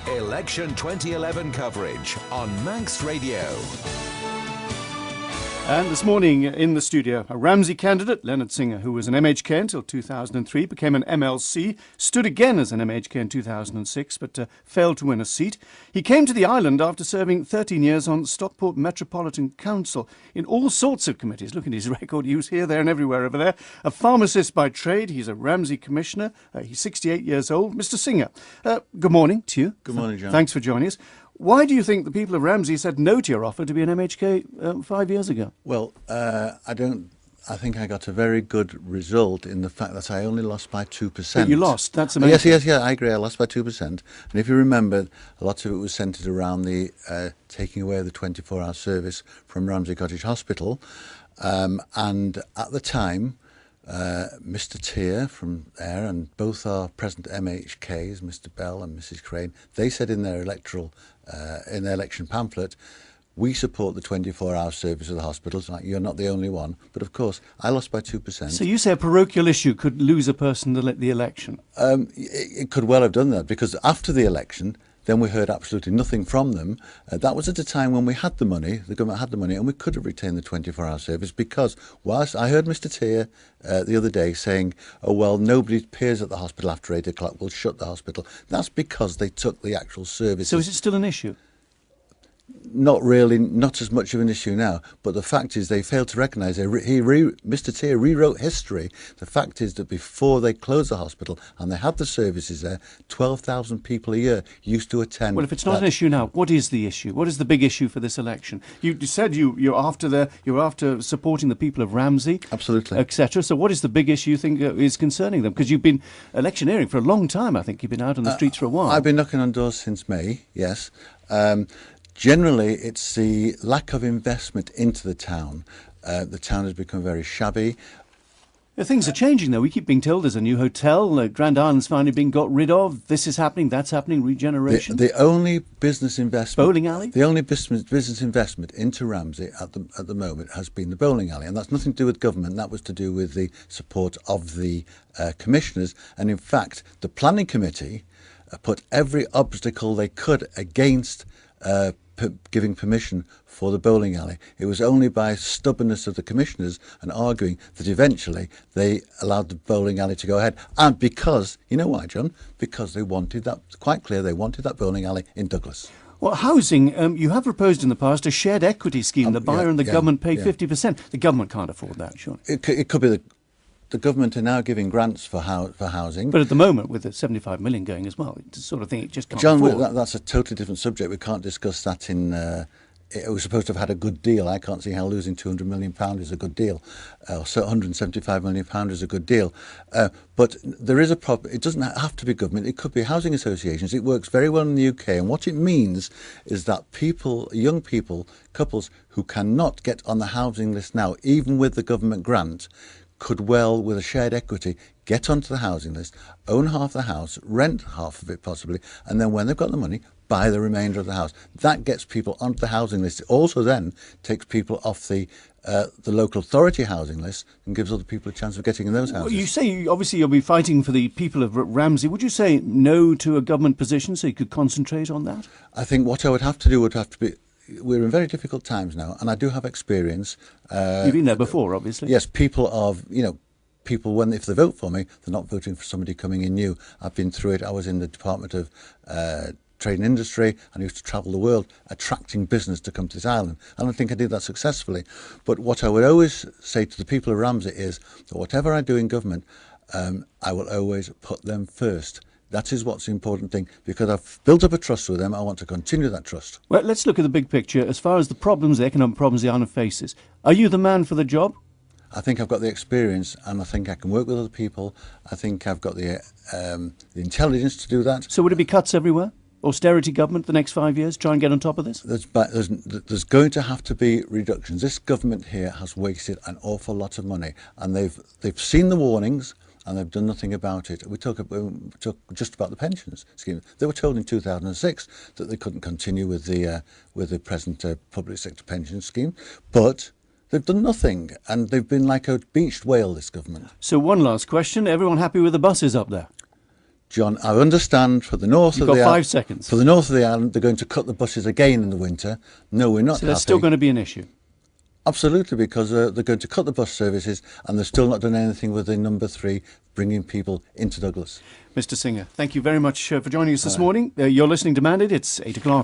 Election 2011 coverage on Manx Radio. And this morning in the studio, a Ramsey candidate, Leonard Singer, who was an MHK until 2003, became an MLC, stood again as an MHK in 2006, but failed to win a seat. He came to the island after serving 13 years on Stockport Metropolitan Council in all sorts of committees. Look at his record. He was here, there and everywhere over there. A pharmacist by trade. He's a Ramsey commissioner. He's 68 years old. Mr. Singer, good morning to you. Good morning, John. Thanks for joining us. Why do you think the people of Ramsey said no to your offer to be an MHK 5 years ago? Well, I think I got a very good result in the fact that I only lost by 2%. But you lost, that's amazing. Yes, I agree, I lost by 2%. And if you remember, a lot of it was centred around the taking away the 24-hour service from Ramsey Cottage Hospital. And at the time, Mr. Tier from there and both our present MHKs, Mr. Bell and Mrs. Crane, they said in their election pamphlet, we support the 24-hour service of the hospitals. You're not the only one. But of course, I lost by 2%. So you say a parochial issue could lose a person the election? It could well have done that, because after the election, then we heard absolutely nothing from them. That was at a time when we had the money, the government had the money, and we could have retained the 24-hour service, because whilst I heard Mr. Tier the other day saying, oh, well, nobody appears at the hospital after 8 o'clock, we'll shut the hospital. That's because they took the actual services. So is it still an issue? Not really, not as much of an issue now. But the fact is they failed to recognise, Mr. Tier rewrote history. The fact is that before they closed the hospital and they had the services there, 12,000 people a year used to attend. Well, if it's not an issue now, what is the issue? What is the big issue for this election? You said you're after supporting the people of Ramsey. Absolutely. Etc. So what is the big issue you think is concerning them? Because you've been electioneering for a long time, I think. You've been out on the streets for a while. I've been knocking on doors since May, yes. Generally, it's the lack of investment into the town. The town has become very shabby. Things are changing, though. We keep being told there's a new hotel. Grand Island's finally being got rid of. This is happening, that's happening, regeneration. The only business investment... Bowling alley? The only business investment into Ramsey at the moment has been the bowling alley. And that's nothing to do with government. That was to do with the support of the commissioners. And in fact, the planning committee put every obstacle they could against giving permission for the bowling alley. It was only by stubbornness of the commissioners and arguing that eventually they allowed the bowling alley to go ahead. And because, you know why, John? Because they wanted that, quite clear, they wanted that bowling alley in Douglas. Well, housing, you have proposed in the past a shared equity scheme. The buyer and the government pay 50%. The government can't afford that, surely. It could be the government are now giving grants for housing. But at the moment, with the 75 million going as well, it's the sort of thing it just can't John, afford. that's a totally different subject. We can't discuss that in... it was supposed to have had a good deal. I can't see how losing £200 million is a good deal. So £175 million is a good deal. But there is a problem. It doesn't have to be government. It could be housing associations. It works very well in the UK. And what it means is that people, young people, couples who cannot get on the housing list now, even with the government grant, could well, with a shared equity, get onto the housing list, own half the house, rent half of it possibly, and then when they've got the money, buy the remainder of the house. That gets people onto the housing list. It also then takes people off the local authority housing list and gives other people a chance of getting in those houses. Well, you say, obviously, you'll be fighting for the people of Ramsey. Would you say no to a government position so you could concentrate on that? I think what I would have to do would have to be... We're in very difficult times now, and I do have experience. You've been there before, obviously. Yes, people, if they vote for me, they're not voting for somebody coming in new. I've been through it. I was in the Department of Trade and Industry, and I used to travel the world attracting business to come to this island. I don't think I did that successfully. But what I would always say to the people of Ramsey is that whatever I do in government, I will always put them first. That is what's the important thing, because I've built up a trust with them. I want to continue that trust. Well, let's look at the big picture. As far as the problems, the economic problems the island faces, are you the man for the job? I think I've got the experience, and I think I can work with other people. I think I've got the intelligence to do that. So would it be cuts everywhere? Austerity government the next 5 years? Try and get on top of this? There's going to have to be reductions. This government here has wasted an awful lot of money, and they've seen the warnings, and they've done nothing about it. We talk just about the pensions scheme. They were told in 2006 that they couldn't continue with the present public sector pension scheme, but they've done nothing, and they've been like a beached whale, this government. So one last question. Everyone happy with the buses up there? John, I understand for the north You've of got the 5 seconds. For the north of the island, they're going to cut the buses again in the winter. No, we're not So that's happy. still going to be an issue. Absolutely, because they're going to cut the bus services and they've still not done anything with the number 3, bringing people into Douglas. Mr. Singer, thank you very much for joining us this morning. You're listening to Mandate. It's 8 o'clock.